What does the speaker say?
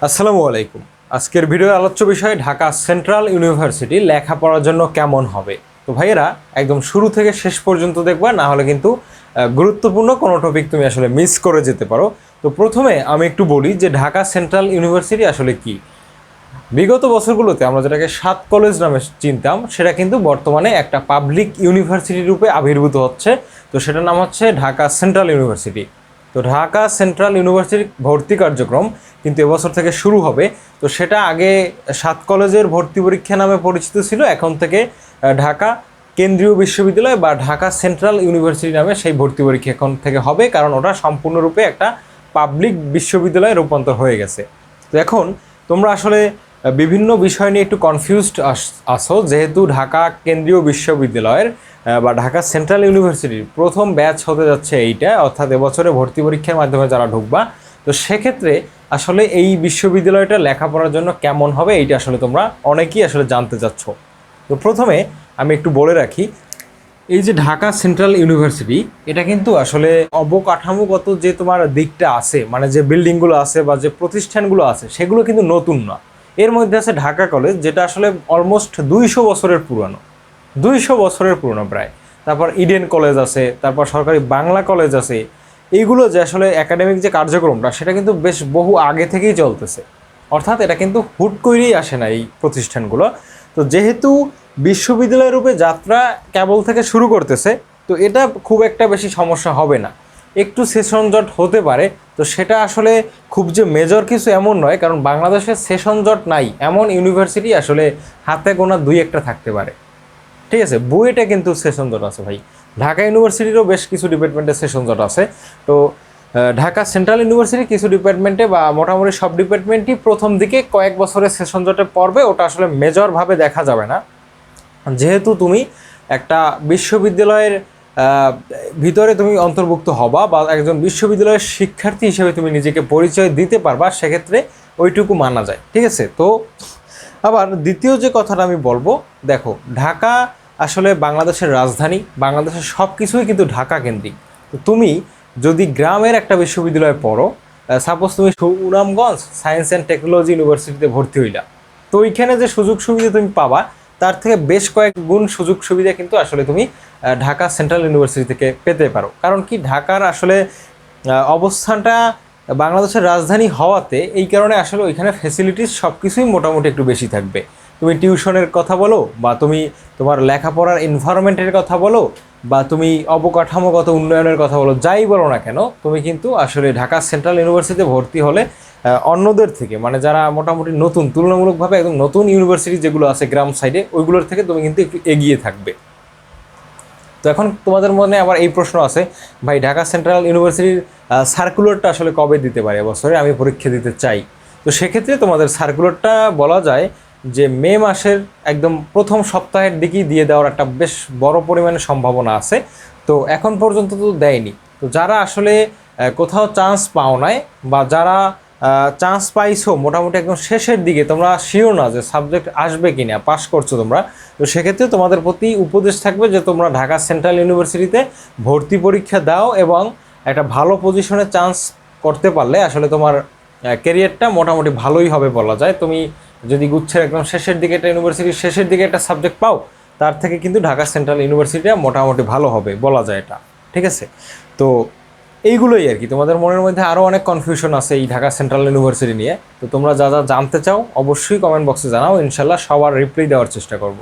আসসালামু আলাইকুম। আজকের ভিডিও আলোচ্য বিষয় ঢাকা সেন্ট্রাল ইউনিভার্সিটি লেখাপড়ার জন্য কেমন হবে। তো ভাইয়েরা একদম শুরু থেকে শেষ পর্যন্ত দেখবা, না হলে কিন্তু গুরুত্বপূর্ণ কোনো টপিক তুমি আসলে মিস করে যেতে পারো। তো প্রথমে আমি একটু বলি যে ঢাকা সেন্ট্রাল ইউনিভার্সিটি আসলে কি। বিগত বছরগুলোতে আমরা যেটাকে 7 কলেজ নামে চিনতাম, সেটা কিন্তু বর্তমানে একটা পাবলিক ইউনিভার্সিটি রূপে আবির্ভূত হচ্ছে। তো সেটার নাম হচ্ছে ঢাকা সেন্ট্রাল ইউনিভার্সিটি। তো ঢাকা সেন্ট্রাল ইউনিভার্সিটির ভর্তি কার্যক্রম কিন্তু এবছর থেকে শুরু হবে। তো সেটা আগে 7 কলেজের ভর্তি পরীক্ষা নামে পরিচিত ছিল, এখন থেকে ঢাকা কেন্দ্রীয় বিশ্ববিদ্যালয় বা ঢাকা সেন্ট্রাল ইউনিভার্সিটি নামে সেই ভর্তি পরীক্ষা এখন থেকে হবে, কারণ ওটা সম্পূর্ণরূপে একটা পাবলিক বিশ্ববিদ্যালয়ে রূপান্তর হয়ে গেছে। তো এখন তোমরা আসলে বিভিন্ন বিষয় নিয়ে একটু কনফিউজড আসো, যেহেতু ঢাকা কেন্দ্রীয় বিশ্ববিদ্যালয়ের বা ঢাকা সেন্ট্রাল ইউনিভার্সিটির প্রথম ব্যাচ হতে যাচ্ছে এইটা, অর্থাৎ এবছরে ভর্তি পরীক্ষার মাধ্যমে যারা ঢুকবা। তো সেক্ষেত্রে আসলে এই বিশ্ববিদ্যালয়টা লেখাপড়ার জন্য কেমন হবে এইটা আসলে তোমরা অনেকেই আসলে জানতে চাচ্ছ। তো প্রথমে আমি একটু বলে রাখি, এই যে ঢাকা সেন্ট্রাল ইউনিভার্সিটি, এটা কিন্তু আসলে অবকাঠামোগত যে তোমার দিকটা আছে, মানে যে বিল্ডিংগুলো আছে বা যে প্রতিষ্ঠানগুলো আছে, সেগুলো কিন্তু নতুন না। এর মধ্যে আছে ঢাকা কলেজ, যেটা আসলে অলমোস্ট 200 বছরের পুরানো, 200 বছরের পুরনো প্রায়। তারপর ইডেন কলেজ আছে, তারপর সরকারি বাংলা কলেজ আছে। এইগুলো যে আসলে একাডেমিক যে কার্যক্রমটা, সেটা কিন্তু বেশ বহু আগে থেকেই চলতেছে, অর্থাৎ এটা কিন্তু হুট করেই আসে না এই প্রতিষ্ঠানগুলো। তো যেহেতু বিশ্ববিদ্যালয় রূপে যাত্রা কেবল থেকে শুরু করতেছে, তো এটা খুব একটা বেশি সমস্যা হবে না। একটু সেশন জট হতে পারে, তো সেটা আসলে খুব যে মেজর কিছু এমন নয়, কারণ বাংলাদেশে সেশন জট নাই এমন ইউনিভার্সিটি আসলে হাতে গোনা 2-1টা থাকতে পারে। ঠিক আছে, বুয়েটে কিন্তু সেশন জট আছে ভাই। ঢাকা ইউনিভার্সিটিরও বেশ কিছু ডিপার্টমেন্টে সেশন জট আছে। তো ঢাকা সেন্ট্রাল ইউনিভার্সিটির কিছু ডিপার্টমেন্টে বা মোটামুটি সব ডিপার্টমেন্টই প্রথম দিকে কয়েক বছরের সেশন জটে পড়বে, ওটা আসলে মেজরভাবে দেখা যাবে না। যেহেতু তুমি একটা বিশ্ববিদ্যালয়ের ভিতরে তুমি অন্তর্ভুক্ত হবা বা একজন বিশ্ববিদ্যালয়ের শিক্ষার্থী হিসেবে তুমি নিজেকে পরিচয় দিতে পারবা, সেক্ষেত্রে ওইটুকু মানা যায়। ঠিক আছে। তো আবার দ্বিতীয় যে কথাটা আমি বলবো, দেখো ঢাকা আসলে বাংলাদেশের রাজধানী, বাংলাদেশের সব কিছুই কিন্তু ঢাকা কেন্দ্রিক। তো তুমি যদি গ্রামের একটা বিশ্ববিদ্যালয়ে পড়ো, সাপোজ তুমি সুনামগঞ্জ সায়েন্স অ্যান্ড টেকনোলজি ইউনিভার্সিটিতে ভর্তি হইলা, তো ওইখানে যে সুযোগ সুবিধা তুমি পাবা, তার থেকে বেশ কয়েক গুণ সুযোগ সুবিধা কিন্তু আসলে তুমি ঢাকা সেন্ট্রাল ইউনিভার্সিটি থেকে পেতে পারো। কারণ কি, ঢাকার আসলে অবস্থানটা বাংলাদেশের রাজধানী হওয়াতে এই কারণে আসলে ওইখানে ফ্যাসিলিটিস সব কিছুই মোটামুটি একটু বেশি থাকবে। তুমি টিউশনের কথা বলো, বা তুমি তোমার লেখাপড়ার এনভায়রনমেন্টের কথা বলো, বা তুমি অবকাঠামোগত উন্নয়নের কথা বলো, যাই বলো না কেন, তুমি কিন্তু আসলে ঢাকা সেন্ট্রাল ইউনিভার্সিটিতে ভর্তি হলে অন্যদের থেকে, মানে যারা মোটামুটি নতুন, তুলনামূলকভাবে একদম নতুন ইউনিভার্সিটি যেগুলো আছে গ্রাম সাইডে, ওইগুলোর থেকে তুমি কিন্তু একটু এগিয়ে থাকবে। তো এখন তোমাদের মনে আবার এই প্রশ্ন আছে, ভাই ঢাকা সেন্ট্রাল ইউনিভার্সিটির সার্কুলারটা আসলে কবে দিতে পারে, এবছরে আমি পরীক্ষা দিতে চাই। তো সেক্ষেত্রে তোমাদের সার্কুলারটা বলা যায় যে মে মাসের একদম প্রথম সপ্তাহের দিকেই দিয়ে দেওয়ার একটা বেশ বড় পরিমাণে সম্ভাবনা আছে। তো এখন পর্যন্ত তো দেয়নি। তো যারা আসলে কোথাও চান্স পাও নাই, বা যারা চান্স পাইছো মোটামুটি একদম শেষের দিকে, তোমরা শিওর না যে সাবজেক্ট আসবে কি না, পাস করছো তোমরা, তো সেক্ষেত্রে তোমাদের প্রতি উপদেশ থাকবে যে তোমরা ঢাকা সেন্ট্রাল ইউনিভার্সিটিতে ভর্তি পরীক্ষা দাও, এবং একটা ভালো পজিশনে চান্স করতে পারলে আসলে তোমার ক্যারিয়ারটা মোটামুটি ভালোই হবে বলা যায়। তুমি যদি গুচ্ছের একদম শেষের দিকে একটা ইউনিভার্সিটির শেষের দিকে একটা সাবজেক্ট পাও, তার থেকে কিন্তু ঢাকা সেন্ট্রাল ইউনিভার্সিটিটা মোটামুটি ভালো হবে বলা যায় এটা। ঠিক আছে। তো এইগুলোই আর কি, তোমাদের মনের মধ্যে আরও অনেক কনফিউশন আছে এই ঢাকা সেন্ট্রাল ইউনিভার্সিটি নিয়ে। তো তোমরা যা যা জানতে চাও অবশ্যই কমেন্ট বক্সে জানাও, ইনশাল্লাহ সবার রিপ্লাই দেওয়ার চেষ্টা করব।